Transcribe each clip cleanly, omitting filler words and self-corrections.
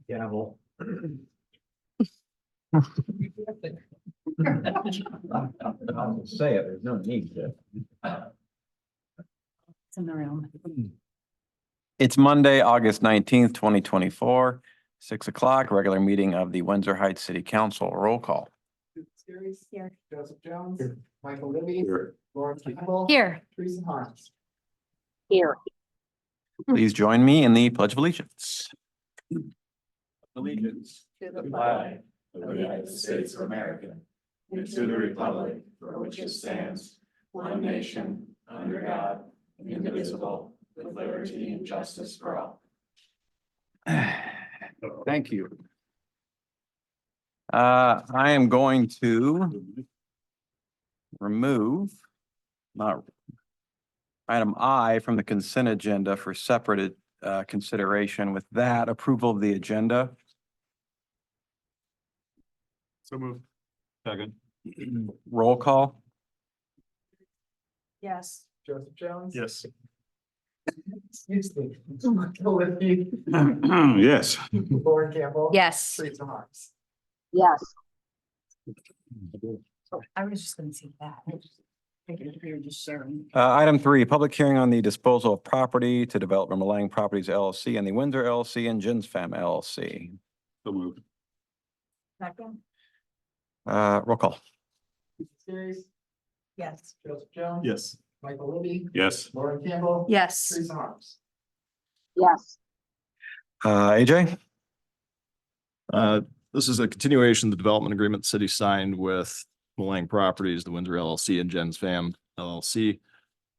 Gavel. I'll say it, there's no need to. It's in the room. It's Monday, August 19th, 2024, 6 o'clock, regular meeting of the Windsor Heights City Council. Roll call. Here. Joseph Jones. Michael Libby. Lauren Campbell. Here. Teresa Harms. Here. Please join me in the Pledge of Allegiance. Allegiance To the flag of the United States of America and to the republic for which it stands, one nation, under God, indivisible, with liberty and justice for all. Thank you. I am going to remove item I from the consent agenda for separate consideration. With that, approval of the agenda. So moved. Second. Roll call. Yes. Joseph Jones. Yes. Excuse me. Michael Libby. Yes. Lauren Campbell. Yes. Teresa Harms. Yes. I was just gonna say that. Figured we were just sharing. Item 3, public hearing on the disposal of property to develop Malang Properties LLC and the Windsor LLC and Jins Fam LLC. So moved. Second? Roll call. Series. Yes. Joseph Jones. Yes. Michael Libby. Yes. Lauren Campbell. Yes. Teresa Harms. Yes. AJ? This is a continuation of the development agreement the city signed with Malang Properties, the Windsor LLC and Jens Fam LLC.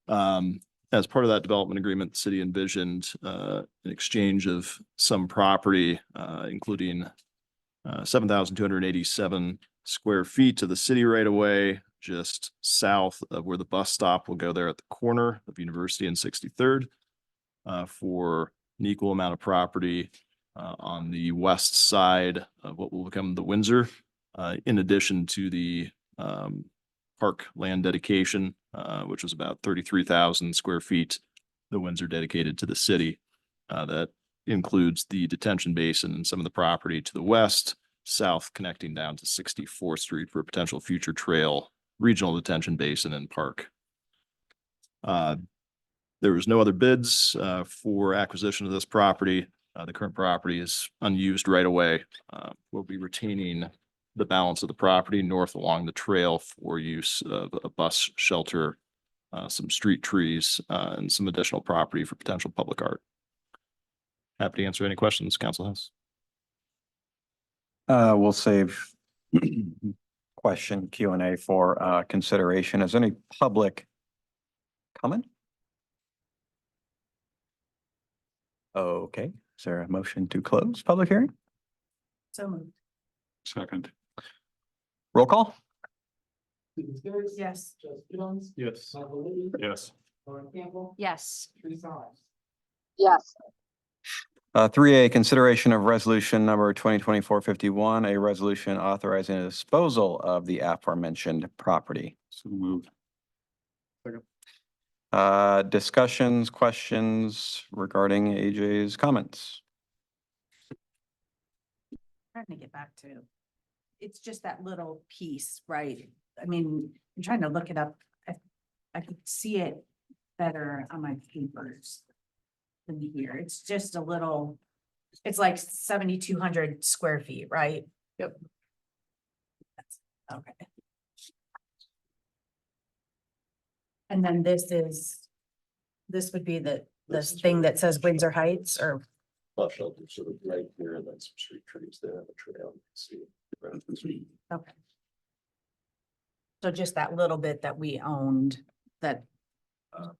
As part of that development agreement, the city envisioned an exchange of some property, including 7,287 square feet to the city right away, just south of where the bus stop will go there at the corner of University and 63rd, for an equal amount of property on the west side of what will become the Windsor, in addition to the park land dedication, which was about 33,000 square feet, the Windsor dedicated to the city. That includes the detention basin and some of the property to the west, south connecting down to 64th Street for a potential future trail, regional detention basin and park. There was no other bids for acquisition of this property. The current property is unused right away. We'll be retaining the balance of the property north along the trail for use of a bus shelter, some street trees, and some additional property for potential public art. Happy to answer any questions council has. We'll save question Q&A for consideration. Is there any public comment? Okay, is there a motion to close public hearing? So moved. Second. Roll call. Series. Yes. Joseph Jones. Yes. Michael Libby. Yes. Lauren Campbell. Yes. Teresa Harms. Yes. 3A, consideration of resolution number 2024-51, a resolution authorizing the disposal of the aforementioned property. So moved. Discussions, questions regarding AJ's comments? Trying to get back to, it's just that little piece, right? I mean, I'm trying to look it up. I could see it better on my papers than here. It's just a little, it's like 7,200 square feet, right? Yep. Okay. And then this would be this thing that says Windsor Heights or, Bus shelter sort of right here, and then some street trees there on the trail. You can see. okay. So just that little bit that we owned, that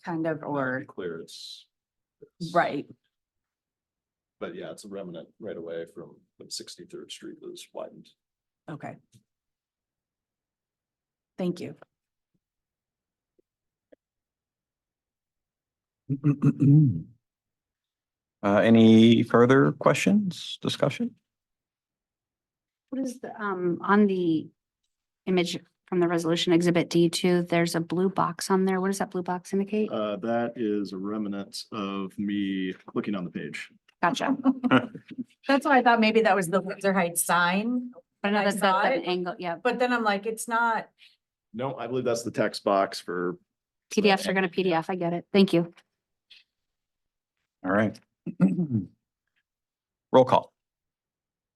kind of, or, Clear, it's. right, But yeah, it's a remnant right away from when 63rd Street was widened. okay. Thank you. Any further questions, discussion? What is the, on the image from the resolution exhibit D2, there's a blue box on there. What does that blue box indicate? That is a remnant of me looking on the page. Gotcha. That's why I thought maybe that was the Windsor Heights sign, But I know I that's saw an it. angle, yeah. but then I'm like, it's not. No, I believe that's the text box for. PDFs are gonna PDF. I get it. Thank you. All right. Roll call.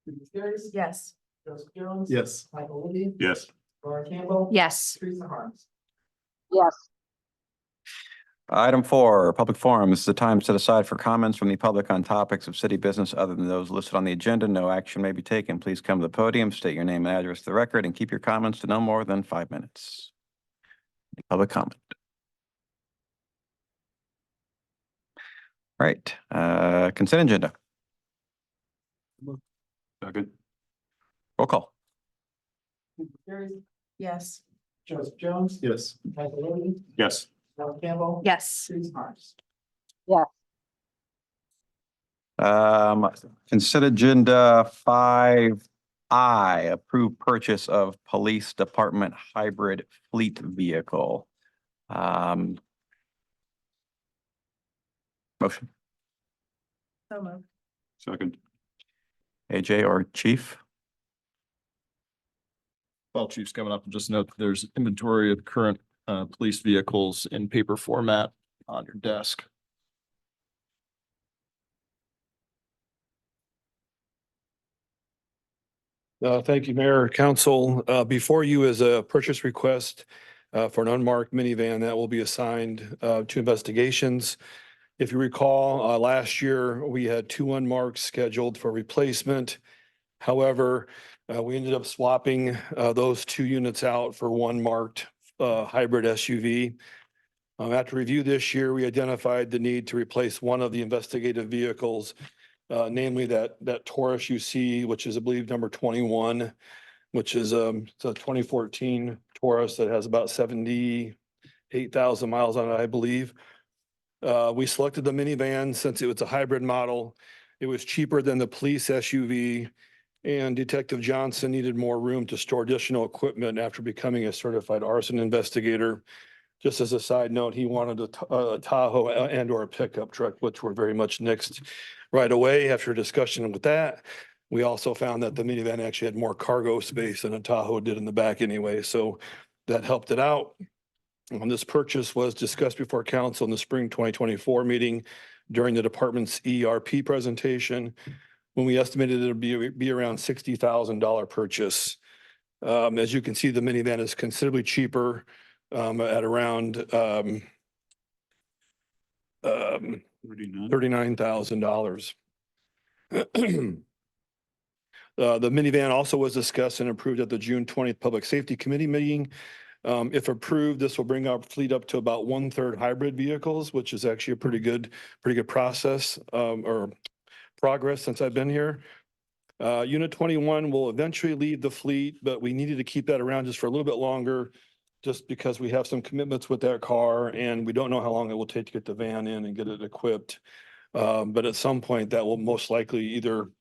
Stephen Scares, Yes. Joseph Jones. Yes. Michael Libby. Yes. Laura Campbell. Yes. Teresa Harms. Item 4, public forum. This is the time set aside for comments from the public on topics of city business other than those listed on the agenda. No action may be taken. Please come to the podium, state your name and address to the record, and keep your comments to no more than 5 minutes. Public comment. All right, consent agenda. Second. Roll call. Stephen Scares, Yes. Joseph Jones. Yes. Michael Libby. Yes. Laura Campbell. Yes. Teresa Harms. Consent agenda 5I, approved purchase of police department hybrid fleet vehicle. Motion, So moved. Second. AJ or Chief? Well, Chief's coming up, just note that there's inventory of current police vehicles in paper format on your desk. Thank you, Mayor, Council. Before you is a purchase request for an unmarked minivan that will be assigned to investigations. If you recall, last year, we had 2 unmarked scheduled for replacement. However, we ended up swapping those 2 units out for 1 marked hybrid SUV. After review this year, we identified the need to replace one of the investigative vehicles, namely that Taurus you see, which is, I believe, number 21, which is it's a 2014 Taurus that has about 78,000 miles on it, I believe. We selected the minivan since it was a hybrid model. It was cheaper than the police SUV, and Detective Johnson needed more room to store additional equipment after becoming a certified arson investigator. Just as a side note, he wanted a Tahoe and or a pickup truck, which were very much nixed right away after a discussion with that. We also found that the minivan actually had more cargo space than a Tahoe did in the back anyway, so that helped it out. This purchase was discussed before council in the spring 2024 meeting during the department's ERP presentation, when we estimated it would be around $60,000 purchase. As you can see, the minivan is considerably cheaper at around $39,000. The minivan also was discussed and approved at the June 20th Public Safety Committee meeting. If approved, this will bring our fleet up to about 1/3 hybrid vehicles, which is actually a pretty good process or progress since I've been here. Unit 21 will eventually leave the fleet, but we needed to keep that around just for a little bit longer, just because we have some commitments with that car and we don't know how long it will take to get the van in and get it equipped. But at some point that will most likely either,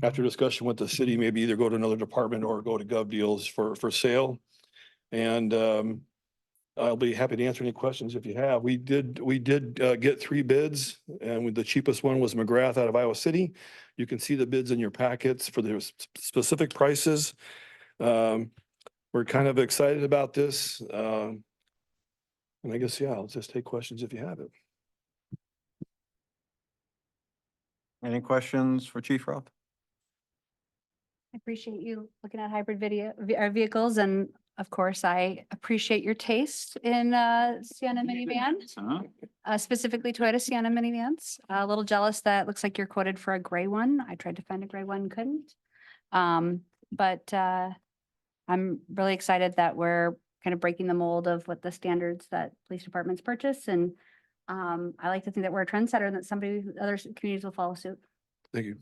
after discussion with the city, maybe either go to another department or go to Gov Deals for sale. And I'll be happy to answer any questions if you have. We did get 3 bids, and the cheapest one was McGrath out of Iowa City. You can see the bids in your packets for their specific prices. We're kind of excited about this. And I guess, yeah, I'll just take questions if you have it. Any questions for Chief Roth? I appreciate you looking at hybrid vehicles, and of course, I appreciate your taste in Sienna minivan, specifically Toyota Sienna minivans. A little jealous that looks like you're quoted for a gray one. I tried to find a gray one, couldn't. But I'm really excited that we're kind of breaking the mold of what the standards that police departments purchase, and I like to think that we're a trendsetter and that other communities will follow suit. Thank you.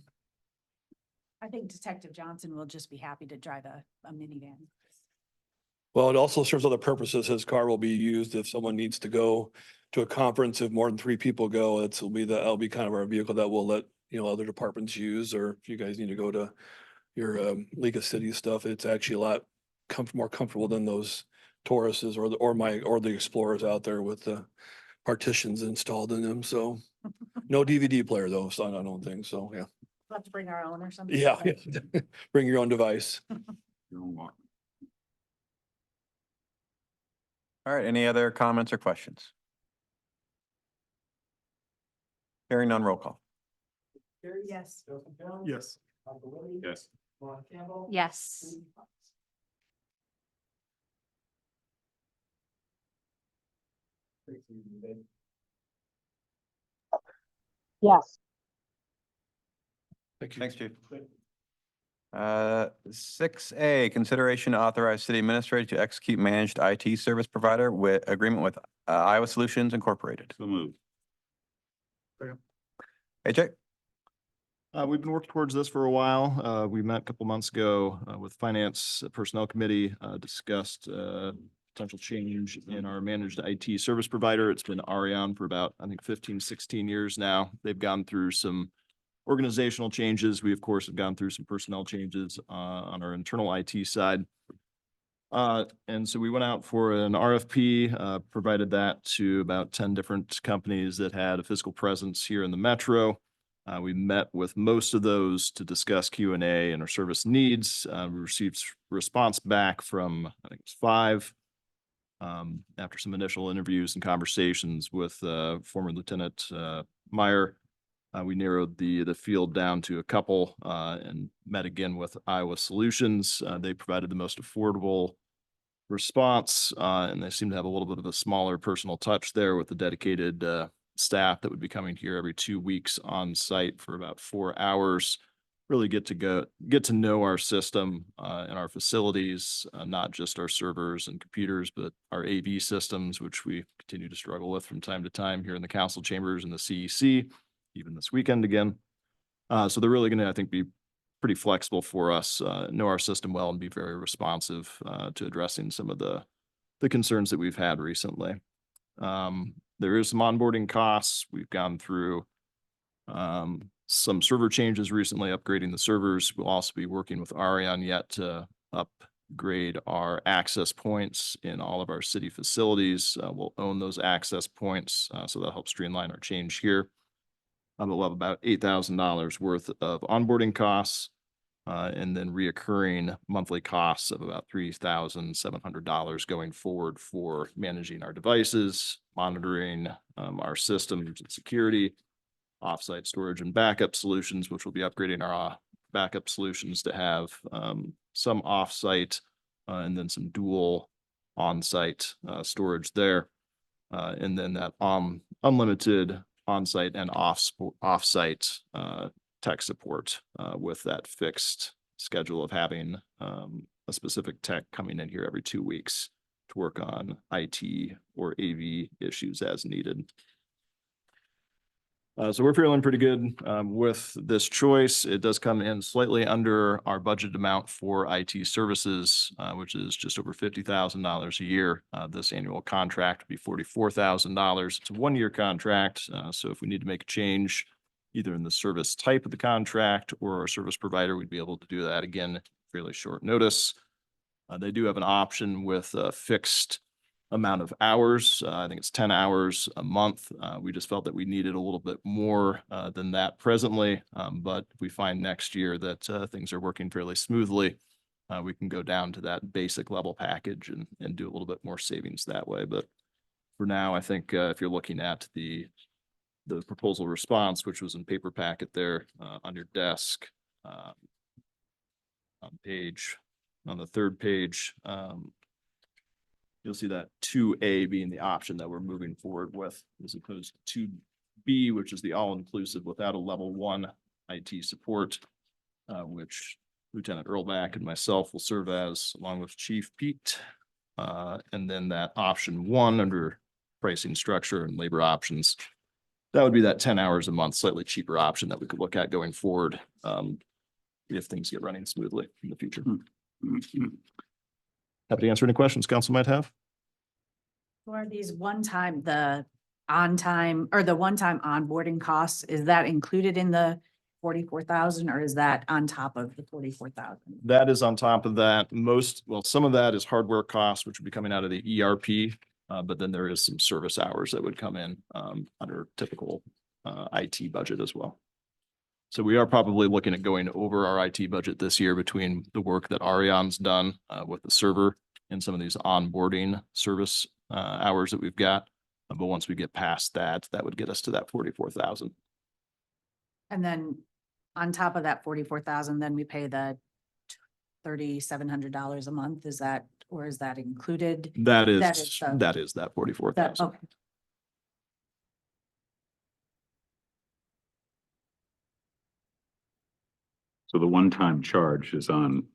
I think Detective Johnson will just be happy to drive a minivan. Well, it also serves other purposes. His car will be used if someone needs to go to a conference. If more than 3 people go, that'll be kind of our vehicle that we'll let, other departments use, or if you guys need to go to your League of Cities stuff, it's actually a lot more comfortable than those Tauruses or the Explorers out there with the partitions installed in them, so. No DVD player though, so I don't think so, yeah. We'll have to bring our own or something. Yeah, yeah. Bring your own device. Your own walk. All right, any other comments or questions? Hearing none, roll call. Yes. Joseph Jones. Yes. Michael Libby. Yes. Lauren Campbell. Yes. Susan Cox. Yes. Thank you. Thanks, Chief. 6A, consideration to authorize city administrator to execute managed IT service provider with agreement with Iowa Solutions Incorporated. So moved. AJ? We've been working towards this for a while. We met a couple months ago with Finance Personnel Committee, discussed potential change in our managed IT service provider. It's been Arion for about, I think, 15, 16 years now. They've gone through some organizational changes. We, of course, have gone through some personnel changes on our internal IT side. And so we went out for an RFP, provided that to about 10 different companies that had a physical presence here in the metro. We met with most of those to discuss Q&A and our service needs. We received response back from, I think it's 5. After some initial interviews and conversations with former Lieutenant Meyer, we narrowed the field down to a couple and met again with Iowa Solutions. They provided the most affordable response, and they seem to have a little bit of a smaller personal touch there with the dedicated staff that would be coming here every 2 weeks on site for about 4 hours. Really get to know our system and our facilities, not just our servers and computers, but our AV systems, which we continue to struggle with from time to time here in the council chambers and the CEC, even this weekend again. So they're really going to, I think, be pretty flexible for us, know our system well, and be very responsive to addressing some of the concerns that we've had recently. There is some onboarding costs. We've gone through some server changes recently, upgrading the servers. We'll also be working with Arion yet to upgrade our access points in all of our city facilities. We'll own those access points, so that'll help streamline our change here. We'll have about $8,000 worth of onboarding costs, and then reoccurring monthly costs of about $3,700 going forward for managing our devices, monitoring our systems and security, offsite storage and backup solutions, which will be upgrading our backup solutions to have some offsite and then some dual on-site storage there. And then that unlimited on-site and off-site tech support with that fixed schedule of having a specific tech coming in here every 2 weeks to work on IT or AV issues as needed. So we're feeling pretty good with this choice. It does come in slightly under our budget amount for IT services, which is just over $50,000 a year. This annual contract would be $44,000. It's a 1-year contract. So if we need to make a change, either in the service type of the contract or our service provider, we'd be able to do that again, fairly short notice. They do have an option with a fixed amount of hours. I think it's 10 hours a month. We just felt that we needed a little bit more than that presently. But if we find next year that things are working fairly smoothly, we can go down to that basic level package and do a little bit more savings that way. But for now, I think if you're looking at the proposal response, which was in paper packet there on your desk, on the 3rd page, you'll see that 2A being the option that we're moving forward with, as opposed to 2B, which is the all-inclusive without a level 1 IT support, which Lieutenant Earlback and myself will serve as, along with Chief Pete. And then that option 1 under pricing structure and labor options, that would be that 10 hours a month, slightly cheaper option that we could look at going forward if things get running smoothly in the future. Happy to answer any questions council might have. For these one-time, the on-time or the one-time onboarding costs, is that included in the 44,000 or is that on top of the 44,000? That is on top of that. Some of that is hardware costs, which would be coming out of the ERP But then there is some service hours that would come in under typical IT budget as well. So we are probably looking at going over our IT budget this year between the work that Ariane's done with the server and some of these onboarding service hours that we've got. But once we get past that, that would get us to that 44,000. And then on top of that 44,000, then we pay the $3,700 a month. Is that, or is that included? That is the- that That, 44,000. okay. So the one-time charge is on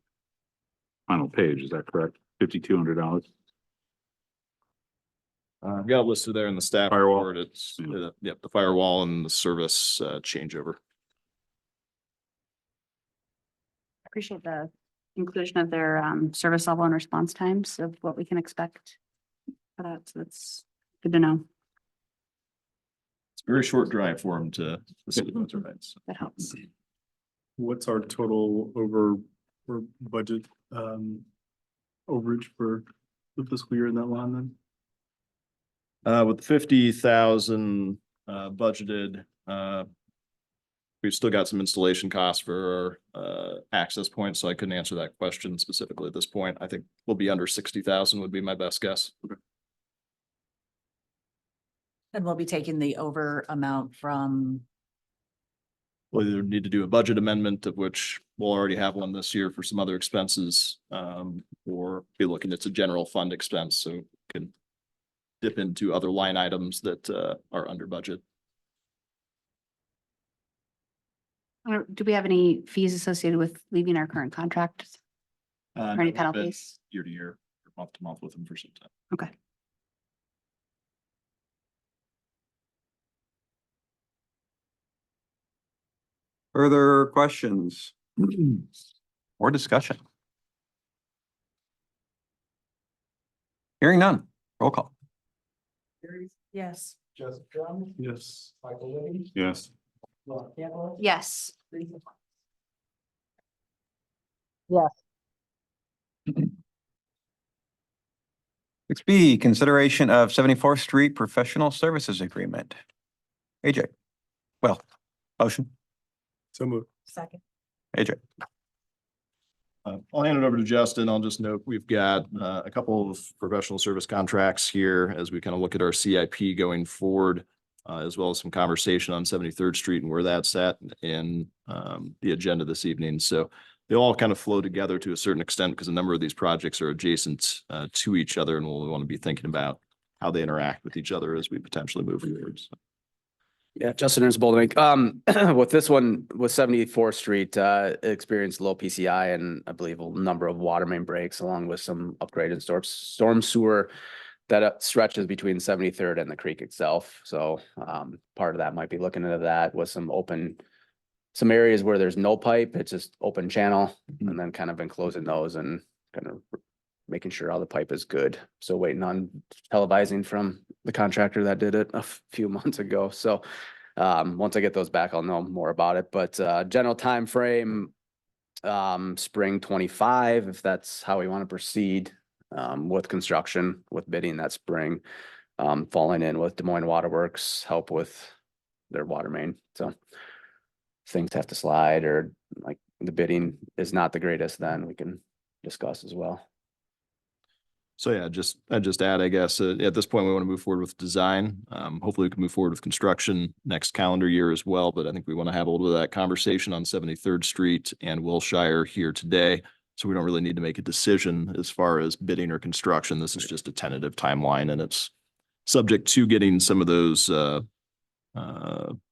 final page, is that correct? $5,200? I've got it listed there in the staff Firewall. report. It's, Yeah. yep, the firewall and the service changeover. Appreciate the inclusion of their service level and response times of what we can expect for that. So that's good to know. It's a very short drive for them to the city limits, right? So That helps. What's our total over budget overage for the fiscal year in that line then? with the 50,000 budgeted, we've still got some installation costs for our access points, so I couldn't answer that question specifically at this point. I think we'll be under 60,000 would be my best guess. And we'll be taking the over amount from, We'll either need to do a budget amendment, of which we'll already have one this year for some other expenses, or be looking at a general fund expense, so can dip into other line items that are under budget. Do we have any fees associated with leaving our current contract or any We've been penalties? Year to year, or month to month with them for some time. Okay. Further questions or discussion? Hearing none, roll call. yes. Joseph Drumm, Yes. Michael Libby, Yes. Laura Campbell. Yes. Teresa Harms. Six B, consideration of 74th Street Professional Services Agreement. AJ, well, motion, So moved. Second. AJ. I'll hand it over to Justin. I'll just note, we've got a couple of professional service contracts here as we kind of look at our CIP going forward, as well as some conversation on 73rd Street and where that's at in the agenda this evening. So they all kind of flow together to a certain extent because a number of these projects are adjacent to each other, and we'll want to be thinking about how they interact with each other as we potentially move forward. So. Yeah, Justin Ernst, Bolton Menk. With this one, with 74th Street, it experienced low PCI and I believe a number of water main breaks along with some upgraded storm sewer that stretches between 73rd and the creek itself. So part of that might be looking into that with some areas where there's no pipe, it's just open channel, and then kind of enclosing those and kind of making sure all the pipe is good. So waiting on televising from the contractor that did it a few months ago. So once I get those back, I'll know more about it. But general time frame, spring 25, if that's how we want to proceed with construction, with bidding that spring, falling in with Des Moines Waterworks, help with their water main. So things have to slide or like the bidding is not the greatest, then we can discuss as well. So yeah, I'd just add, I guess, at this point, we want to move forward with design. Hopefully we can move forward with construction next calendar year as well, but I think we want to have a little bit of that conversation on 73rd Street and Wilshire here today. So we don't really need to make a decision as far as bidding or construction. This is just a tentative timeline, and it's subject to getting some of those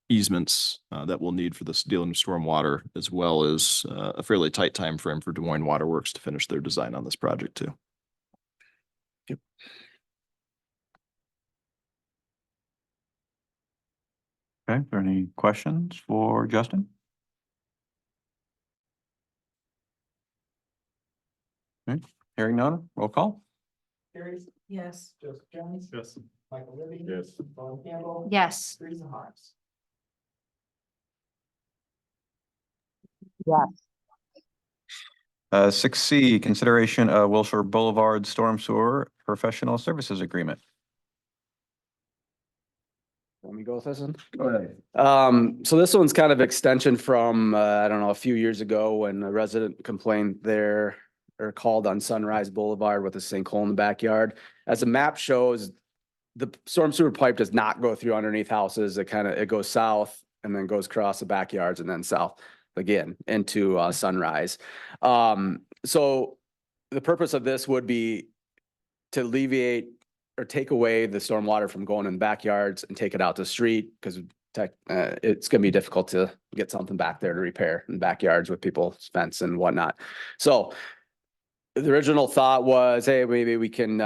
easements that we'll need for this dealing with stormwater, as well as a fairly tight time frame for Des Moines Waterworks to finish their design on this project too. Okay, are there any questions for Justin? Okay, hearing none, roll call. Teresa, Yes. Joseph Jones, Yes. Michael Libby. Yes. Laura Campbell. Yes. Teresa Harms. Six C, consideration of Wilshire Boulevard Storm Sewer Professional Services Agreement. me go with this one? Go ahead. So this one's kind of extension from, I don't know, a few years ago when a resident complained there or called on Sunrise Boulevard with a sinkhole in the backyard. As the map shows, the storm sewer pipe does not go through underneath houses. It goes south and then goes across the backyards and then south again into Sunrise. So the purpose of this would be to alleviate or take away the stormwater from going in the backyards and take it out to the street, because it's gonna be difficult to get something back there to repair in backyards with people's fence and whatnot. So the original thought was, hey, maybe we can,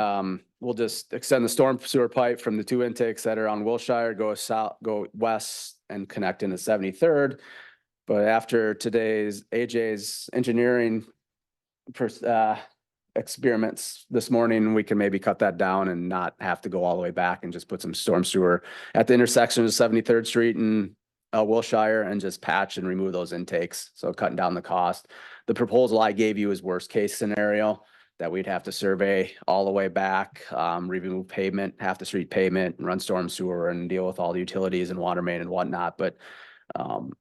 we'll just extend the storm sewer pipe from the two intakes that are on Wilshire, go south, go west and connect into 73rd. But after today's AJ's engineering experiments this morning, we can maybe cut that down and not have to go all the way back and just put some storm sewer at the intersection of 73rd Street and Wilshire and just patch and remove those intakes. So cutting down the cost. The proposal I gave you is worst case scenario, that we'd have to survey all the way back, remove pavement, half the street pavement, run storm sewer and deal with all the utilities and water main and whatnot. But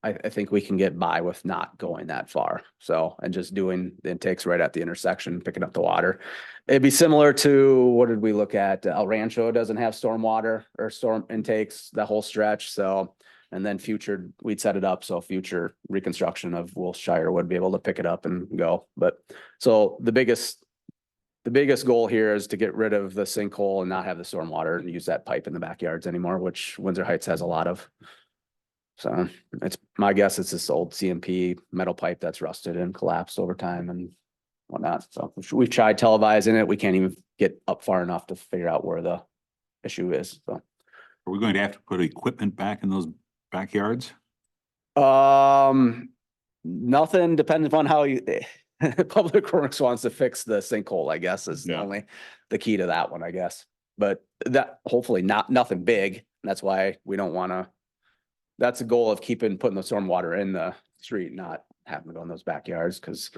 I think we can get by with not going that far. So, and just doing the intakes right at the intersection, picking up the water. It'd be similar to, what did we look at? El Rancho doesn't have storm water or storm intakes, that whole stretch. So, and then future, we'd set it up so future reconstruction of Wilshire would be able to pick it up and go. But so the biggest goal here is to get rid of the sinkhole and not have the storm water and use that pipe in the backyards anymore, which Windsor Heights has a lot of. So it's my guess it's this old CMP metal pipe that's rusted and collapsed over time and whatnot. So we've tried televising it. We can't even get up far enough to figure out where the issue is. So Are we going to have to put equipment back in those backyards? nothing, depending upon how you Public Works wants to fix the sinkhole, I guess, is Yeah. only the key to that one, I guess. But that hopefully nothing big. That's why we don't want to. That's the goal of putting the stormwater in the street, not having to go in those backyards, because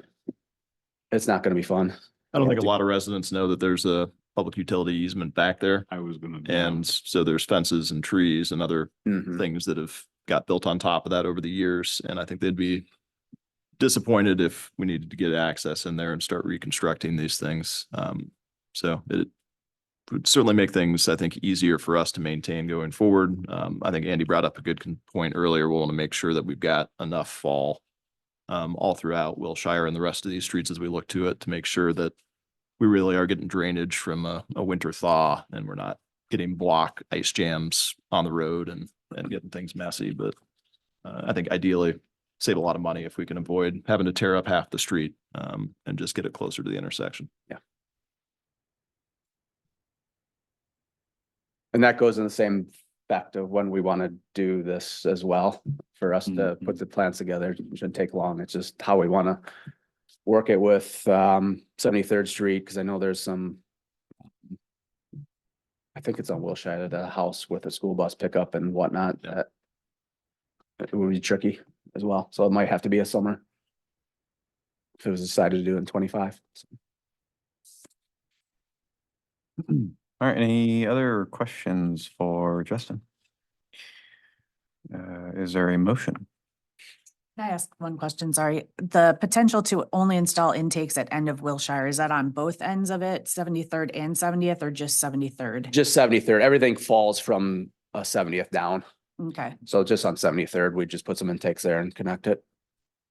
it's not going to be fun. I don't think a lot of residents know that there's a public utility easement back there. I was gonna. And so there's fences and trees and other Mhm. things that have got built on top of that over the years. And I think they'd be disappointed if we needed to get access in there and start reconstructing these things. So it would certainly make things, I think, easier for us to maintain going forward. I think Andy brought up a good point earlier. We want to make sure that we've got enough fall all throughout Wilshire and the rest of these streets as we look to it, to make sure that we really are getting drainage from a winter thaw and we're not getting block ice jams on the road and getting things messy. But I think ideally save a lot of money if we can avoid having to tear up half the street and just get it closer to the intersection. Yeah. And that goes in the same fact of when we want to do this as well, for us to put the plans together. It shouldn't take long. It's just how we want to work it with 73rd Street, because I know there's some, I think it's on Wilshire, the house with a school bus pickup and whatnot, that it would be tricky as well. So it might have to be a summer if it was decided to do it in 25. All right, any other questions for Justin? Is there a motion? Can I ask one question? Sorry. The potential to only install intakes at end of Wilshire, is that on both ends of it, 73rd and 70th, or just 73rd? Just 73rd, everything falls from 70th down. Okay. So just on 73rd, we just put some intakes there and connect it.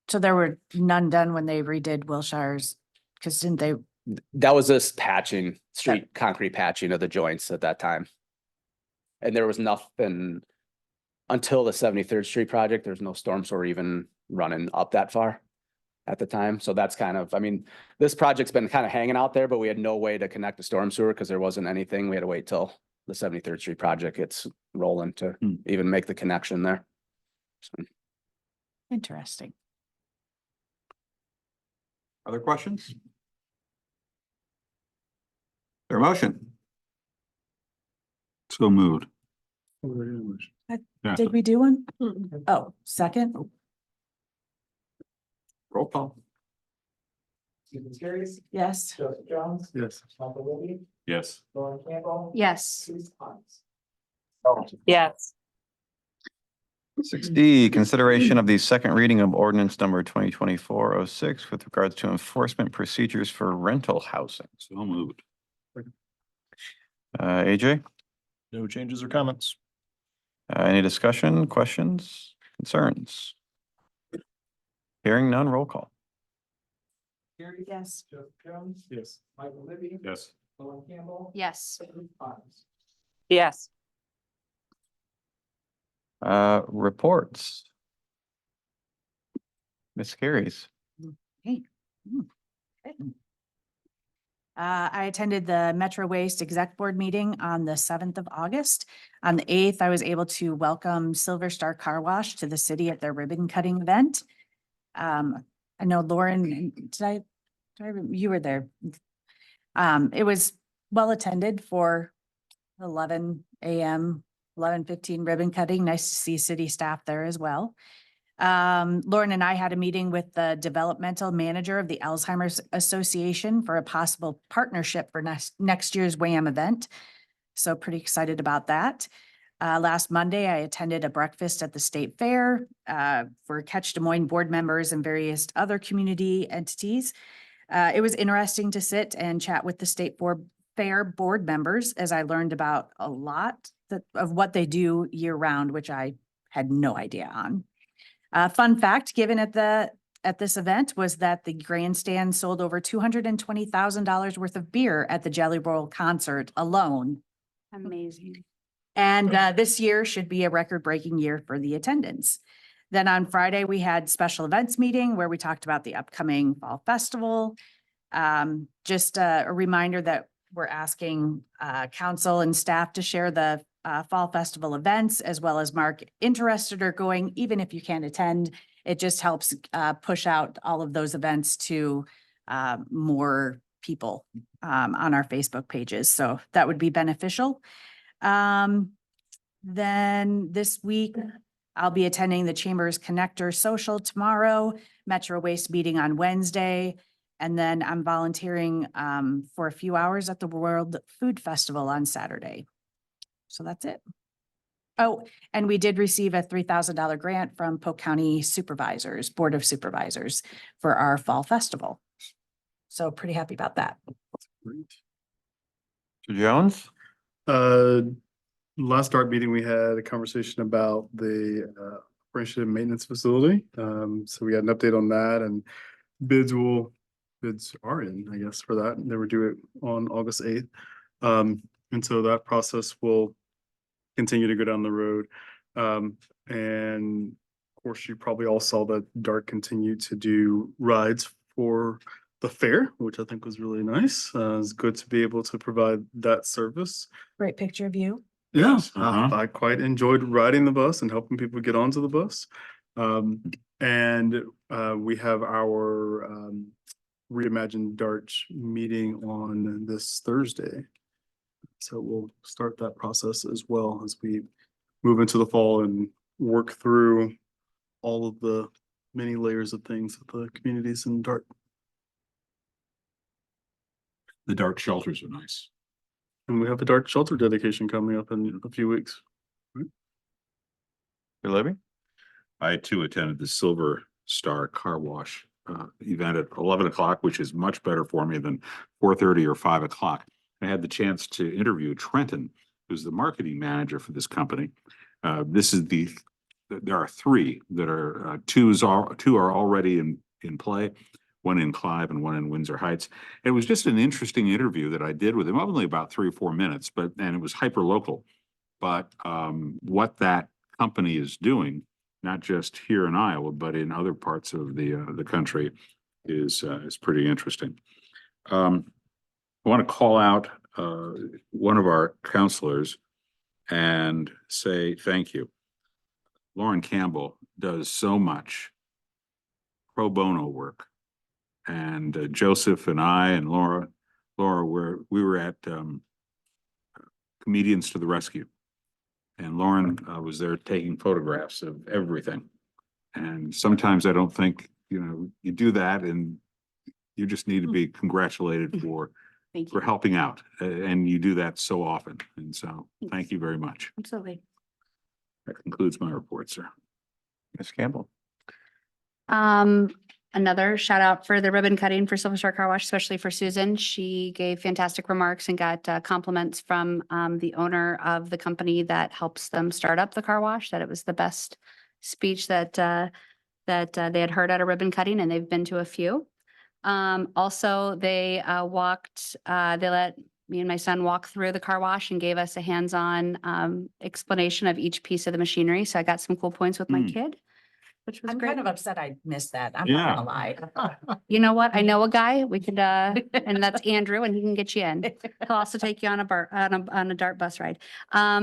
So there were none done when they redid Wilshire's, because didn't they? That was this patching, street concrete patching of the joints at that time. And there was nothing until the 73rd Street project. There's no storm sewer even running up that far at the time. So that's kind of, I mean, this project's been kind of hanging out there, but we had no way to connect the storm sewer because there wasn't anything. We had to wait till the 73rd Street project gets rolling to even make the connection there. So. Interesting. Other questions? Their motion? So moved. Yeah. Did we do one? Oh, second? Roll call. Stephen Skerrys, Yes. Joseph Jones, Yes. Michael Libby, Yes. Lauren Campbell. Yes. Susan Hines. Yes. 6D, consideration of the second reading of ordinance number 2024-06 with regards to enforcement procedures for rental housing. So moved. AJ, No changes or comments? any discussion, questions, concerns? Hearing none, roll call. Gary. Yes. Jeff Jones. Yes. Michael Libby. Yes. Lauren Campbell. Yes. Stephanie Pines. Yes. Reports. Ms. Carries. Hey. Good. I attended the Metro Waste Exec Board meeting on the 7th of August. On the 8th, I was able to welcome Silver Star Car Wash to the city at their ribbon cutting event. I know Lauren, you were there. It was well attended for 11 a.m., 11:15 ribbon cutting. Nice to see city staff there as well. Lauren and I had a meeting with the developmental manager of the Alzheimer's Association for a possible partnership for next year's WAM event. So pretty excited about that. Last Monday, I attended a breakfast at the State Fair for Catch Des Moines board members and various other community entities. It was interesting to sit and chat with the State Fair board members as I learned about a lot of what they do year round, which I had no idea on. Fun fact given at this event was that the grandstand sold over $220,000 worth of beer at the Jelly Roll concert alone. Amazing. And this year should be a record-breaking year for the attendance. Then on Friday, we had special events meeting where we talked about the upcoming fall festival. Just a reminder that we're asking council and staff to share the fall festival events as well as mark interested or going, even if you can't attend. It just helps push out all of those events to more people on our Facebook pages. So that would be beneficial. Then this week, I'll be attending the Chamber's Connector Social tomorrow, Metro Waste meeting on Wednesday, and then I'm volunteering for a few hours at the World Food Festival on Saturday. So that's it. Oh, and we did receive a $3,000 grant from Polk County Supervisors, Board of Supervisors for our fall festival. So pretty happy about that. Great. Mr. Jones? Last art meeting, we had a conversation about the operation and maintenance facility. So we had an update on that, and bids are in, I guess, for that. They were due on August 8th. And so that process will continue to go down the road. And of course, you probably all saw that DART continued to do rides for the fair, which I think was really nice. It's good to be able to provide that service. Great picture of you. Yeah, Yes, I quite enjoyed riding the bus and helping people get onto the bus. And we have our Reimagined DART meeting on this Thursday. So we'll start that process as well as we move into the fall and work through all of the many layers of things that the communities in DART. The dark shelters are nice. And we have a DART shelter dedication coming up in a few weeks. Mr. Libby? I too attended the Silver Star Car Wash event at 11 o'clock, which is much better for me than 4:30 or 5 o'clock. I had the chance to interview Trenton, who's the marketing manager for this company. There are three that are, two are already in play, one in Clive and one in Windsor Heights. It was just an interesting interview that I did with him, only about 3 or 4 minutes, and it was hyper local. But what that company is doing, not just here in Iowa, but in other parts of the country, is pretty interesting. I want to call out one of our counselors and say thank you. Lauren Campbell does so much pro bono work, and Joseph and I and Laura, we were at Comedians to the Rescue, and Lauren was there taking photographs of everything. And sometimes I don't think, you do that and you just need to be congratulated for helping out. And you do that so often. And so thank you very much. Absolutely. That concludes my report, sir. Ms. Campbell. Another shout out for the ribbon cutting for Silver Star Car Wash, especially for Susan. She gave fantastic remarks and got compliments from the owner of the company that helps them start up the car wash, that it was the best speech that they had heard at a ribbon cutting, and they've been to a few. Also, they let me and my son walk through the car wash and gave us a hands-on explanation of each piece of the machinery. So I got some cool points with my kid, which was I'm great. kind of upset I missed that. I'm Yeah. not gonna lie. You know what? I know a guy, we could, and that's Andrew, and he can get you in. He'll also take you on a dart bus ride.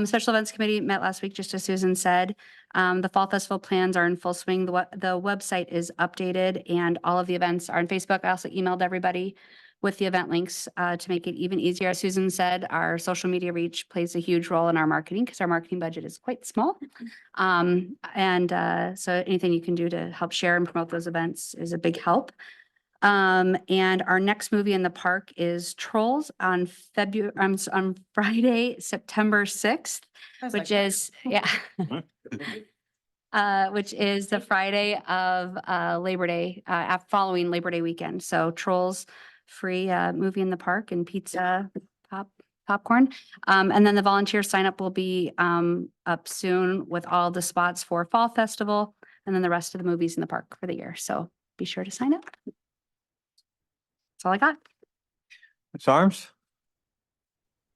Special Events Committee met last week, just as Susan said. The Fall Festival plans are in full swing. The website is updated and all of the events are on Facebook. I also emailed everybody with the event links to make it even easier. As Susan said, our social media reach plays a huge role in our marketing because our marketing budget is quite small. So anything you can do to help share and promote those events is a big help. And our next movie in the park is Trolls on Friday, September 6th, which is, which is the Friday of Labor Day, following Labor Day weekend. So Trolls, free movie in the park and pizza, popcorn. And then the volunteer sign up will be up soon with all the spots for Fall Festival and then the rest of the movies in the park for the year. So be sure to sign up. That's all I got. Ms. Arms.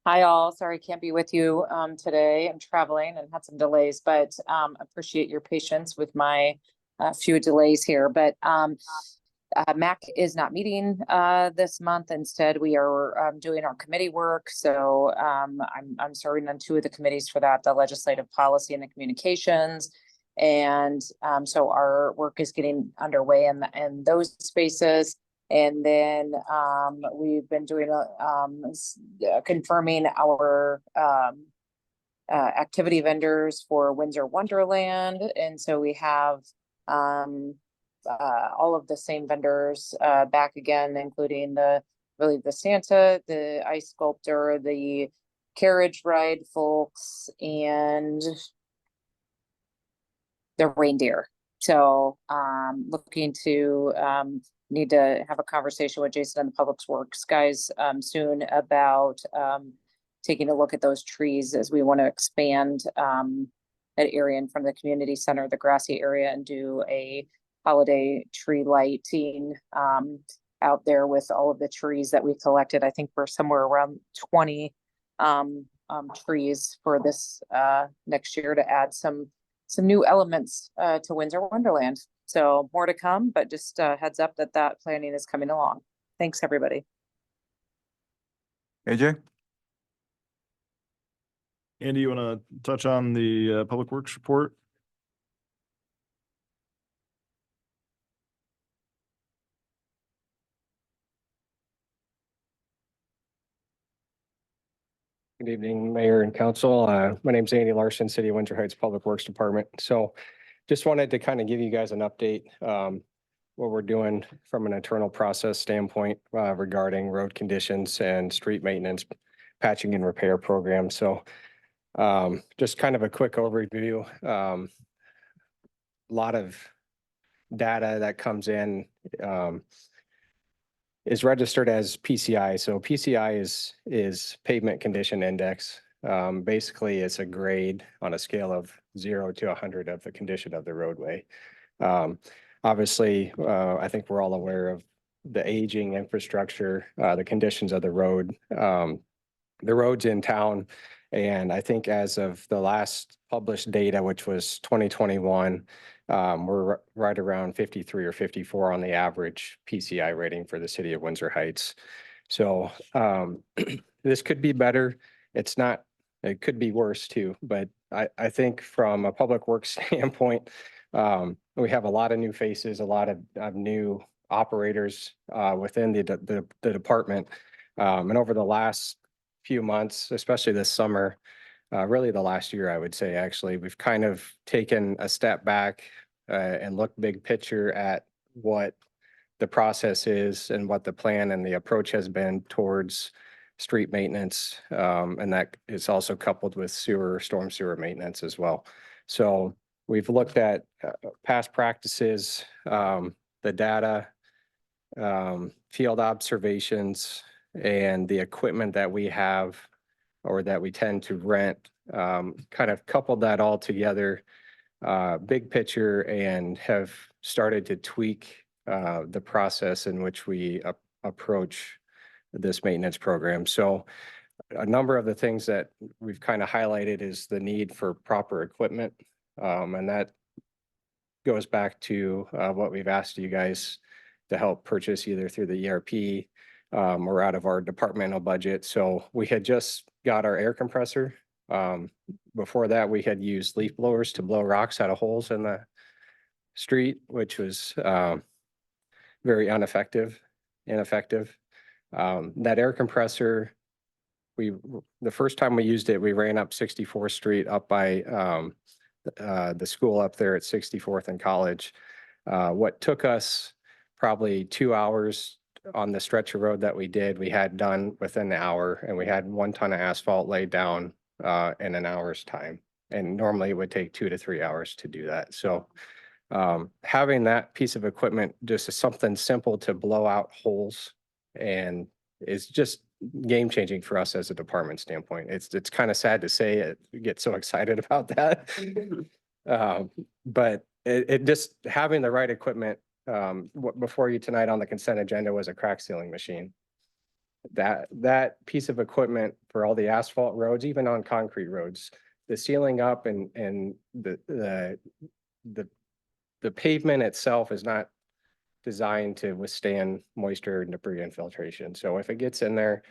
Hi all, sorry I can't be with you today. I'm traveling and had some delays, but appreciate your patience with my few delays here. But MAC is not meeting this month. Instead, we are doing our committee work. So I'm serving on two of the committees for that, the legislative policy and the communications. And so our work is getting underway in those spaces. And then we've been doing confirming our activity vendors for Windsor Wonderland. And so we have all of the same vendors back again, including the Santa, the ice sculptor, the carriage ride folks, and the reindeer. So looking to need to have a conversation with Jason and the Public Works guys soon about taking a look at those trees as we want to expand that area in front of the community center, the grassy area, and do a holiday tree lighting out there with all of the trees that we collected. I think we're somewhere around 20 trees for this next year to add some new elements to Windsor Wonderland. So more to come, but just heads up that planning is coming along. Thanks, everybody. AJ. Andy, you want to touch on the Public Works report? Good evening, Mayor and Council. My name's Andy Larson, City of Windsor Heights Public Works Department. So just wanted to kind of give you guys an update what we're doing from an internal process standpoint regarding road conditions and street maintenance, patching and repair program. So just kind of a quick overview. A lot of data that comes in is registered as PCI. So PCI is pavement condition index. Basically, it's a grade on a scale of 0 to 100 of the condition of the roadway. Obviously, I think we're all aware of the aging infrastructure, the conditions of the road, the roads in town. And I think as of the last published data, which was 2021, we're right around 53 or 54 on the average PCI rating for the city of Windsor Heights. So this could be better. It's not, it could be worse too, but I think from a public works standpoint, we have a lot of new faces, a lot of new operators within the department. And over the last few months, especially this summer, really the last year, I would say, actually, we've kind of taken a step back and looked big picture at what the process is and what the plan and the approach has been towards street maintenance. And that is also coupled with storm sewer maintenance as well. So We've looked at past practices, the data, field observations, and the equipment that we have or that we tend to rent, kind of coupled that all together, big picture, and have started to tweak the process in which we approach this maintenance program. So a number of the things that we've kind of highlighted is the need for proper equipment. And that goes back to what we've asked you guys to help purchase either through the ERP or out of our departmental budget. So we had just got our air compressor. Before that, we had used leaf blowers to blow rocks out of holes in the street, which was very ineffective. That air compressor, the first time we used it, we ran up 64th Street up by the school up there at 64th and College. What took us probably 2 hours on the stretch of road that we did, we had done within an hour, and we had 1 ton of asphalt laid down in an hour's time. And normally it would take 2 to 3 hours to do that. So having that piece of equipment just is something simple to blow out holes, and is just game changing for us as a department standpoint. It's kind of sad to say it, we get so excited about that. But it just having the right equipment. Before you tonight on the consent agenda was a crack sealing machine. That piece of equipment for all the asphalt roads, even on concrete roads, the sealing up and the pavement itself is not designed to withstand moisture and debris infiltration. So if it gets in there,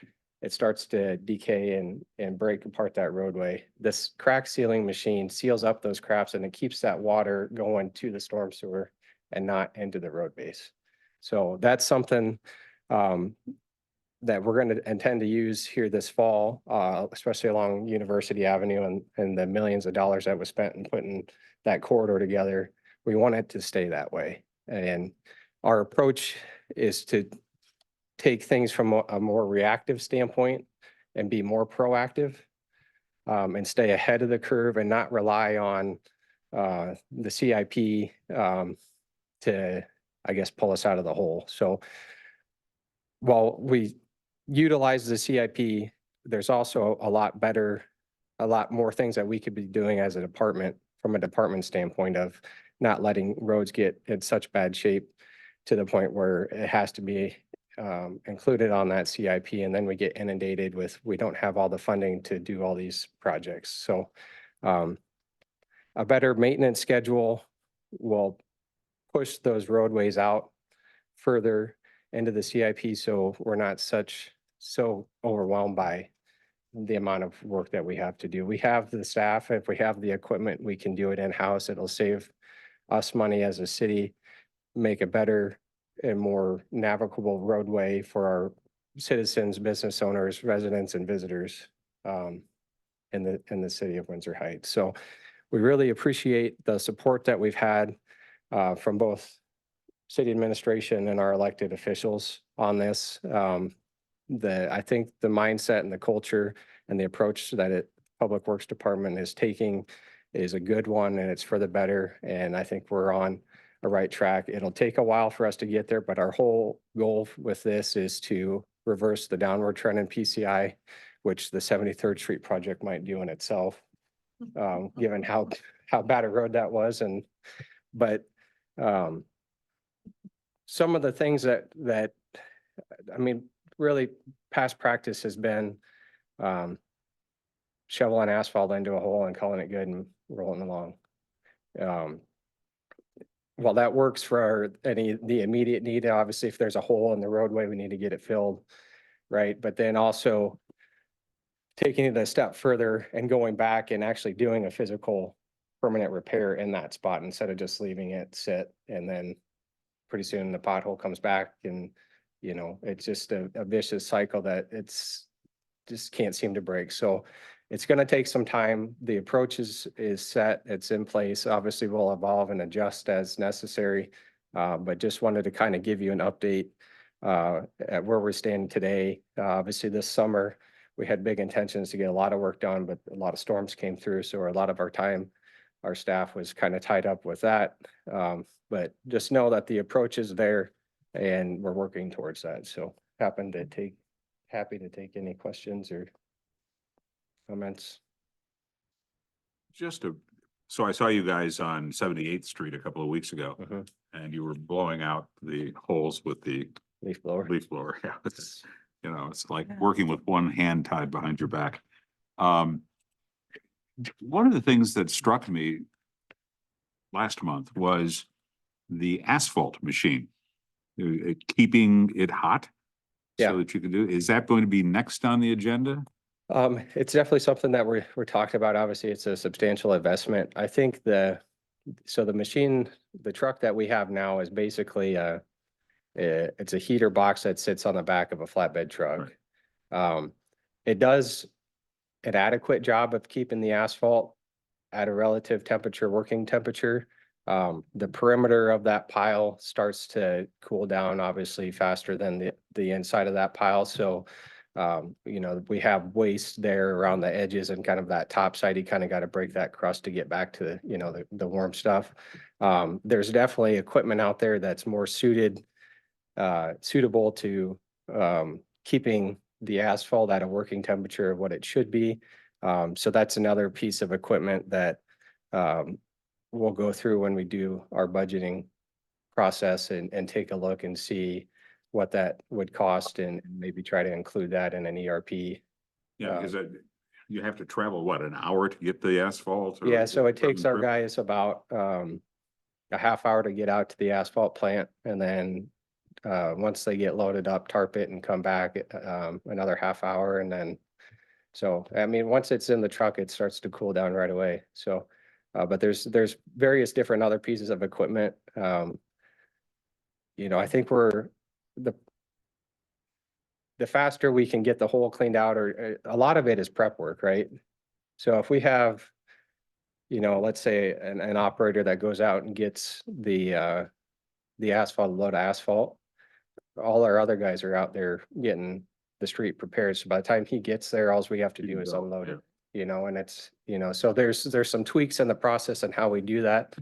it starts to decay and break apart that roadway. This crack sealing machine seals up those cracks, and it keeps that water going to the storm sewer and not into the road base. So that's something that we're going to intend to use here this fall, especially along University Avenue and the millions of dollars that was spent in putting that corridor together. We want it to stay that way. And our approach is to take things from a more reactive standpoint and be more proactive, and stay ahead of the curve and not rely on the CIP to, I guess, pull us out of the hole. So while we utilize the CIP, there's also a lot more things that we could be doing as a department from a department standpoint of not letting roads get in such bad shape to the point where it has to be included on that CIP, and then we get inundated with, we don't have all the funding to do all these projects. So a better maintenance schedule will push those roadways out further into the CIP, so we're not so overwhelmed by the amount of work that we have to do. We have the staff. If we have the equipment, we can do it in-house. It'll save us money as a city, make a better and more navigable roadway for our citizens, business owners, residents, and visitors in the city of Windsor Heights. So we really appreciate the support that we've had from both city administration and our elected officials on this. I think the mindset and the culture and the approach that Public Works Department is taking is a good one, and it's for the better. And I think we're on a right track. It'll take a while for us to get there, but our whole goal with this is to reverse the downward trend in PCI, which the 73rd Street project might do in itself, given how bad a road that was. But some of the things that I mean, really past practice has been shoveling asphalt into a hole and calling it good and rolling along. Well, that works for the immediate need. Obviously, if there's a hole in the roadway, we need to get it filled, right? But then also taking it a step further and going back and actually doing a physical permanent repair in that spot instead of just leaving it sit, and then pretty soon the pothole comes back, and it's just a vicious cycle that it's just can't seem to break. So it's going to take some time. The approach is set, it's in place. Obviously, we'll evolve and adjust as necessary, but just wanted to kind of give you an update at where we're standing today. Obviously, this summer, we had big intentions to get a lot of work done, but a lot of storms came through. So a lot of our time our staff was kind of tied up with that. But just know that the approach is there and we're working towards that. So happy to take any questions or comments. So I saw you guys on 78th Street a couple of weeks ago, and you were blowing out the holes with the Leaf blower. leaf blower. Yeah, it's, it's like Yeah. working with one hand tied behind your back. One of the things that struck me last month was the asphalt machine, keeping it hot. Yeah. So that you can do, is that going to be next on the agenda? It's definitely something that we're talking about. Obviously, it's a substantial investment. I think the machine, the truck that we have now is basically it's a heater box that sits on the back of a flatbed truck. It does an adequate job of keeping the asphalt at a relative temperature, working temperature. The perimeter of that pile starts to cool down obviously faster than the inside of that pile. So we have waste there around the edges and kind of that top side. You kind of got to break that crust to get back to, the warm stuff. There's definitely equipment out there that's more suitable to keeping the asphalt at a working temperature of what it should be. So that's another piece of equipment that we'll go through when we do our budgeting process and take a look and see what that would cost and maybe try to include that in an ERP. Yeah, because you have to travel, what, an hour to get the asphalt? or- Yeah, so it takes our trip? guys about a half hour to get out to the asphalt plant, and then once they get loaded up, tarp it and come back another half hour, and then once it's in the truck, it starts to cool down right away. So but there's various different other pieces of equipment. I think the faster we can get the hole cleaned out, or a lot of it is prep work, right? So if we have, let's say an operator that goes out and gets the asphalt, load of asphalt, all our other guys are out there getting the street prepared. So by the time he gets there, all we have to do is unload it, and it's, so there's some tweaks in the process and how we do that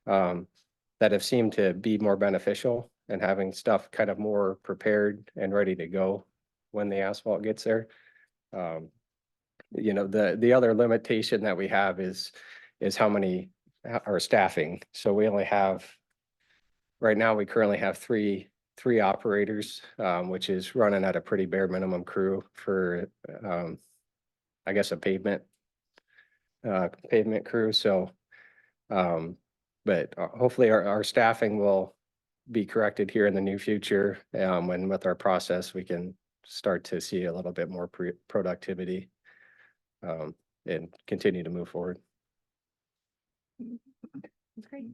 that have seemed to be more beneficial, and having stuff kind of more prepared and ready to go when the asphalt gets there. The other limitation that we have is how many our staffing. So we only have, right now, we currently have three operators, which is running at a pretty bare minimum crew for, I guess, a pavement crew. So, but hopefully our staffing will be corrected here in the near future. When with our process, we can start to see a little bit more productivity and continue to move forward. That's great.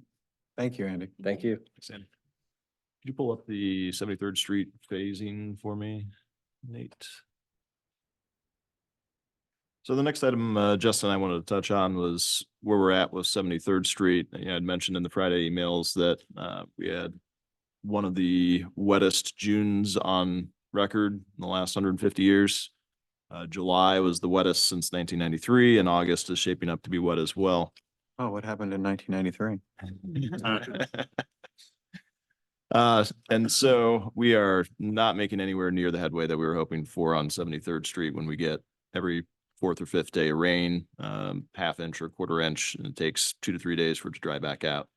Thank you, Andy. Thank you. Could you pull up the 73rd Street phasing for me, Nate? So the next item, Justin, I wanted to touch on was where we're at with 73rd Street. I'd mentioned in the Friday emails that we had one of the wettest Junes on record in the last 150 years. July was the wettest since 1993, and August is shaping up to be wet as well. Oh, what happened in 1993? And so we are not making anywhere near the headway that we were hoping for on 73rd Street when we get every fourth or fifth day of rain, half inch or quarter inch, and it takes 2 to 3 days for it to dry back out.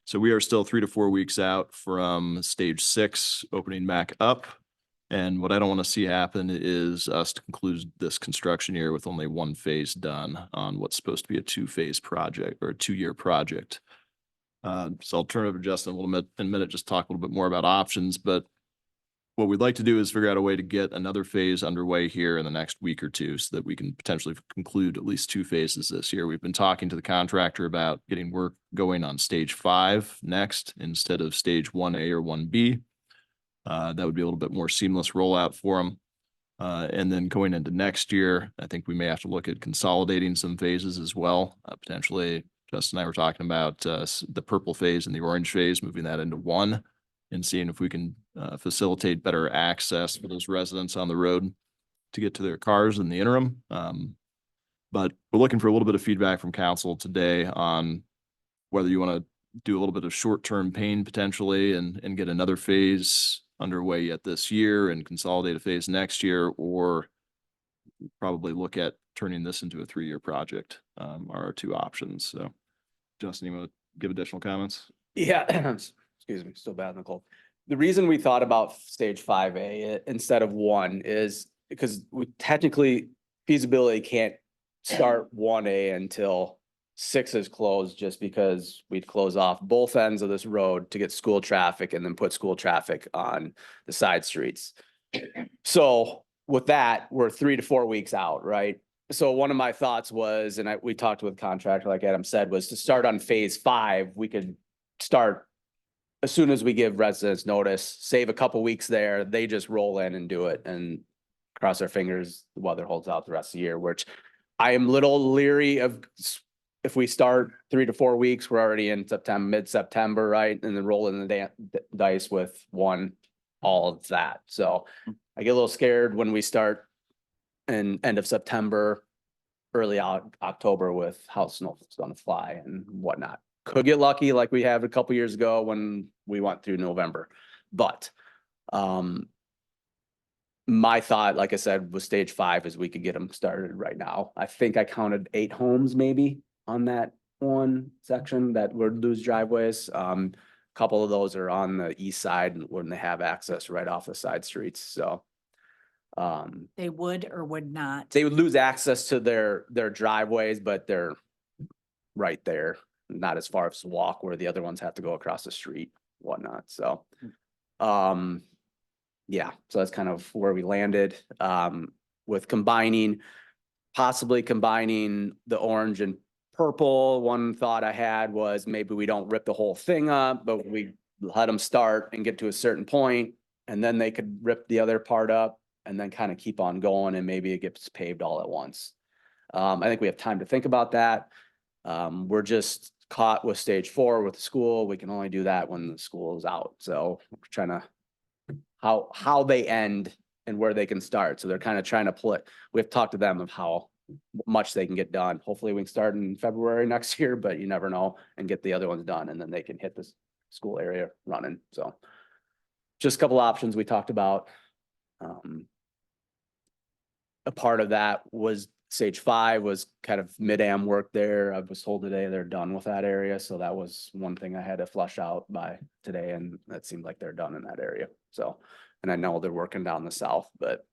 So we are still 3 to 4 weeks out from stage 6 opening back up. And what I don't want to see happen is us to conclude this construction year with only one phase done on what's supposed to be a 2-phase project or a 2-year project. So I'll turn it over to Justin in a minute, just talk a little bit more about options. But what we'd like to do is figure out a way to get another phase underway here in the next week or two so that we can potentially conclude at least 2 phases this year. We've been talking to the contractor about getting work going on stage 5 next instead of stage 1A or 1B. That would be a little bit more seamless rollout for them. And then going into next year, I think we may have to look at consolidating some phases as well. Potentially, Justin and I were talking about the purple phase and the orange phase, moving that into one and seeing if we can facilitate better access for those residents on the road to get to their cars in the interim. But we're looking for a little bit of feedback from council today on whether you want to do a little bit of short-term pain potentially and get another phase underway yet this year and consolidate a phase next year, or probably look at turning this into a 3-year project, are our two options. So Justin, you want to give additional comments? Yeah, excuse me, still bad, Nicole. The reason we thought about stage 5A instead of 1 is because we technically feasibility can't start 1A until 6 is closed, just because we'd close off both ends of this road to get school traffic and then put school traffic on the side streets. So with that, we're 3 to 4 weeks out, right? So one of my thoughts was, and we talked with contractor, like Adam said, was to start on phase 5. We could start as soon as we give residents notice, save a couple weeks there. They just roll in and do it and cross our fingers the weather holds out the rest of the year, which I am little leery of. If we start 3 to 4 weeks, we're already in September, mid-September, right? And then rolling the dice with all of that. So I get a little scared when we start in end of September, early October with how snow's gonna fly and whatnot. Could get lucky like we have a couple years ago when we went through November. But my thought, like I said, was stage 5 is we could get them started right now. I think I counted 8 homes maybe on that one section that would lose driveways. Couple of those are on the east side when they have access right off the side streets. So They would or would not? they would lose access to their driveways, but they're right there, not as far as walk where the other ones have to go across the street, whatnot. So yeah, so that's kind of where we landed with possibly combining the orange and purple. One thought I had was maybe we don't rip the whole thing up, but we let them start and get to a certain point, and then they could rip the other part up and then kind of keep on going, and maybe it gets paved all at once. I think we have time to think about that. We're just caught with stage 4 with the school. We can only do that when the school is out. So we're trying to how they end and where they can start. So they're kind of trying to we've talked to them of how much they can get done. Hopefully we can start in February next year, but you never know, and get the other ones done, and then they can hit this school area running. So just a couple options we talked about. A part of that was stage 5 was kind of mid-am work there. I was told today they're done with that area. So that was one thing I had to flush out by today. And that seemed like they're done in that area. So, and I know they're working down the south, but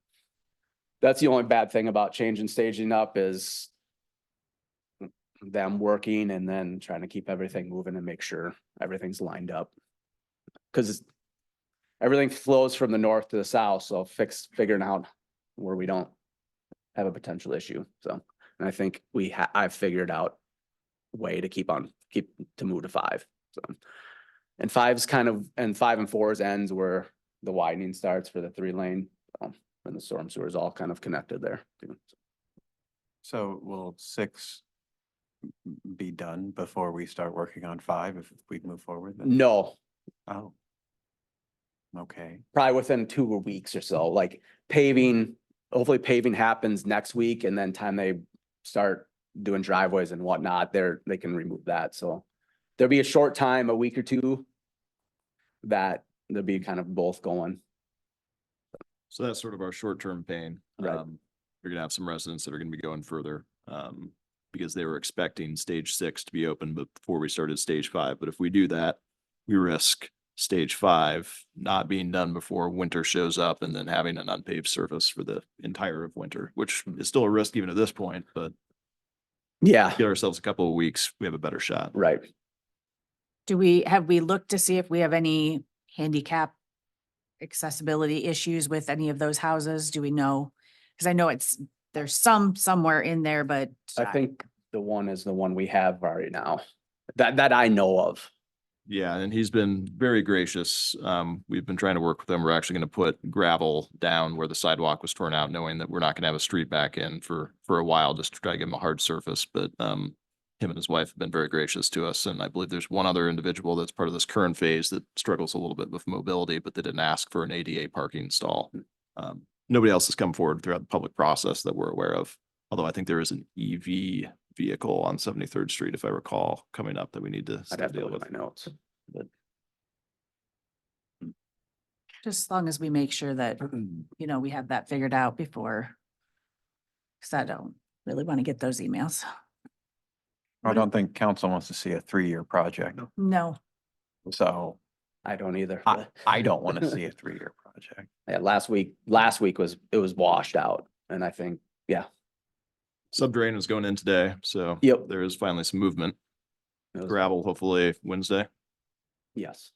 that's the only bad thing about changing staging up is them working and then trying to keep everything moving and make sure everything's lined up. Because everything flows from the north to the south. So figuring out where we don't have a potential issue. So, and I think I've figured out a way to keep to move to 5. So, and 5's and 5 and 4's ends where the widening starts for the 3-lane. And the storm sewer is all kind of connected there too. So will 6 be done before we start working on 5 if we move forward? Then? No. Oh. Okay. Probably within 2 weeks or so, like paving. Hopefully paving happens next week, and then time they start doing driveways and whatnot, they can remove that. So there'll be a short time, a week or 2, that they'll be kind of both going. So that's sort of our short-term pain. Right. We're gonna have some residents that are gonna be going further because they were expecting stage 6 to be open before we started stage 5. But if we do that, we risk stage 5 not being done before winter shows up and then having an unpaved surface for the entire of winter, which is still a risk even at this point, but yeah, get ourselves a couple of weeks, we have a better shot. Right. Have we looked to see if we have any handicap accessibility issues with any of those houses? Do we know? Because I know there's somewhere in there, but I think the one is the one we have right now that I know of. Yeah, and he's been very gracious. We've been trying to work with them. We're actually going to put gravel down where the sidewalk was torn out, knowing that we're not going to have a street back in for a while, just to try to give him a hard surface. But him and his wife have been very gracious to us. And I believe there's one other individual that's part of this current phase that struggles a little bit with mobility, but they didn't ask for an ADA parking stall. Nobody else has come forward throughout the public process that we're aware of. Although I think there is an EV vehicle on 73rd Street, if I recall, coming up that we need to I'd still have to deal look with. at my notes. Just as long as we make sure that, you know, we have that figured out before. Cause I don't really want to get those emails. I don't think council wants to see a 3-year project. No, So I don't either. I don't want to see a 3-year project. Yeah, last week it was washed out and I think, yeah, Subdrain was going in today, so Yep. there is finally some movement. it was- Gravel hopefully Wednesday. yes.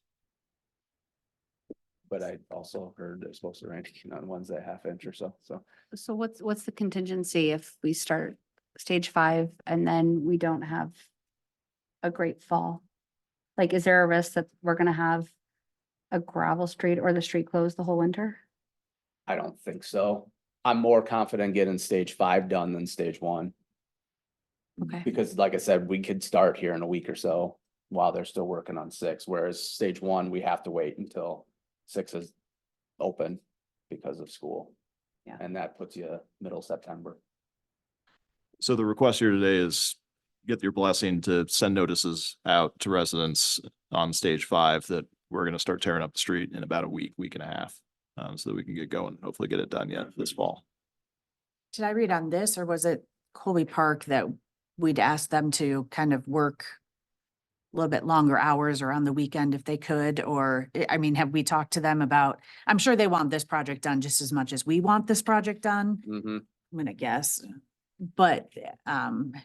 But I also heard it's supposed to rain on Wednesday, 1/2 inch or so, so. So what's the contingency if we start stage 5 and then we don't have a great fall? Like, is there a risk that we're gonna have a gravel street or the street closed the whole winter? I don't think so. I'm more confident getting stage 5 done than stage 1. Okay. Because like I said, we could start here in a week or so while they're still working on 6, whereas stage 1, we have to wait until 6 is open because of school. Yeah. And that puts you middle September. So the request here today is get your blessing to send notices out to residents on stage 5 that we're gonna start tearing up the street in about a week, week and a half. So that we can get going, hopefully get it done yet this fall. did I read on this or was it Colby Park that we'd ask them to kind of work a little bit longer hours or on the weekend if they could, or, I mean, have we talked to them about, I'm sure they want this project done just as much as we want this project done, Mm-hmm. I'm gonna guess. But,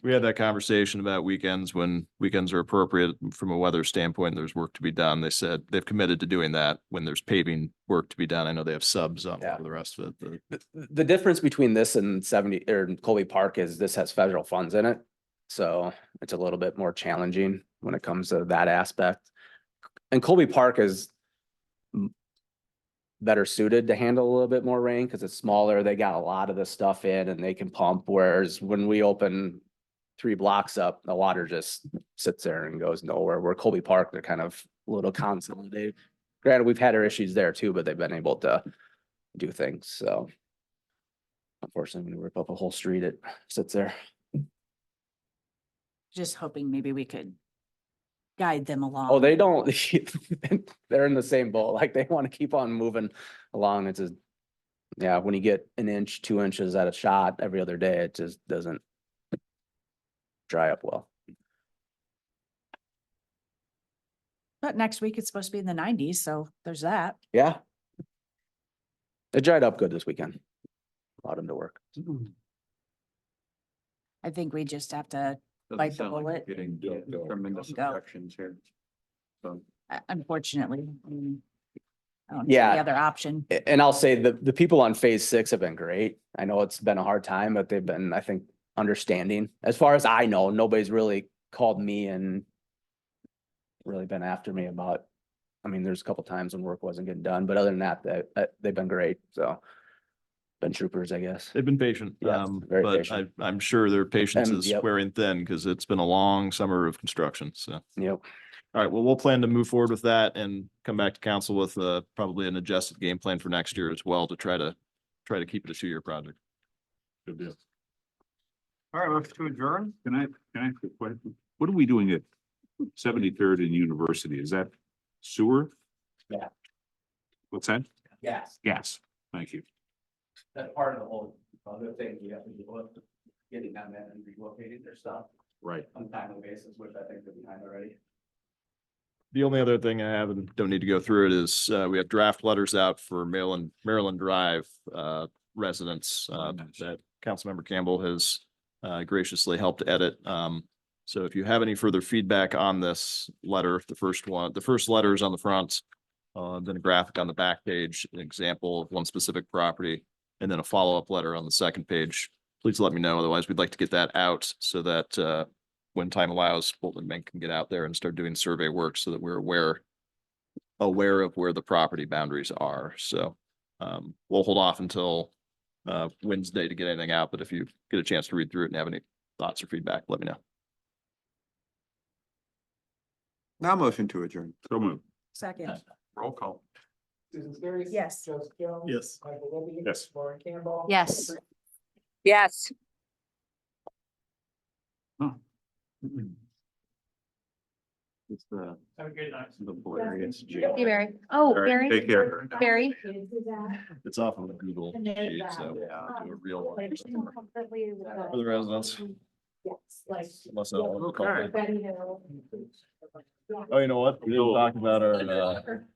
We had that conversation about weekends when weekends are appropriate from a weather standpoint. There's work to be done. They said they've committed to doing that when there's paving work to be done. I know they have subs on Yeah. for the rest of it. but- The difference between this and 70 or Colby Park is this has federal funds in it. So it's a little bit more challenging when it comes to that aspect. And Colby Park is better suited to handle a little bit more rain because it's smaller. They got a lot of the stuff in and they can pump. Whereas when we open 3 blocks up, the water just sits there and goes nowhere. Where Colby Park, they're kind of a little consolidated. Granted, we've had our issues there too, but they've been able to do things. So unfortunately, when we rip up a whole street, it sits there. just hoping maybe we could guide them along. Oh, they don't, they're in the same boat, like they want to keep on moving along. It's just, yeah, when you get 1 inch, 2 inches at a shot every other day, it just doesn't dry up well. But next week it's supposed to be in the 90s, so there's that. Yeah. It dried up good this weekend. Allowed them to work. I think we just have to, Doesn't Bite the sound like bullet. Getting tremendous Go. objections here. So unfortunately. I don't see Yeah. the other option. And I'll say the people on phase 6 have been great. I know it's been a hard time, but they've been, I think, understanding. As far as I know, nobody's really called me and really been after me about, I mean, there's a couple times when work wasn't getting done, but other than that, they've been great. So been troopers, I guess. They've been patient. Yeah, very But patient. I'm sure their patience And, is yep. wearing thin because it's been a long summer of construction. So. Yep. All right, well, we'll plan to move forward with that and come back to council with probably an adjusted game plan for next year as well to try to keep it a 2-year project. Good deal. All right, motion to adjourn. Can I ask a question? What are we doing at 73rd and University? Is that sewer? Yeah. What's that? Yes. Gas. Thank you. That's part of the whole other thing we have to do, getting down there and relocating their stuff Right. on a timely basis, which I think they're behind already. The only other thing I have, and don't need to go through it, is we have draft letters out for Maryland Drive residents that Councilmember Campbell has graciously helped edit. So if you have any further feedback on this letter, the first letter is on the front, then a graphic on the back page, an example of one specific property, and then a follow-up letter on the second page. Please let me know. Otherwise, we'd like to get that out so that when time allows, Bolton Menk can get out there and start doing survey work so that we're aware of where the property boundaries are. So we'll hold off until Wednesday to get anything out, but if you get a chance to read through it and have any thoughts or feedback, let me know. now motion to adjourn. So moved. Second, Roll call. Susan Skiris. Yes. Joseph Jones. Yes. Michael Libby. Yes. Lauren Campbell. Yes. Yes. It's the Have a good night. blurriest. Hey, Barry. Oh, Barry. Take care. Barry. It's off of the Google sheet, so I'll do a real one for the residents. Unless I want to call it. Oh, you know what? We didn't talk about our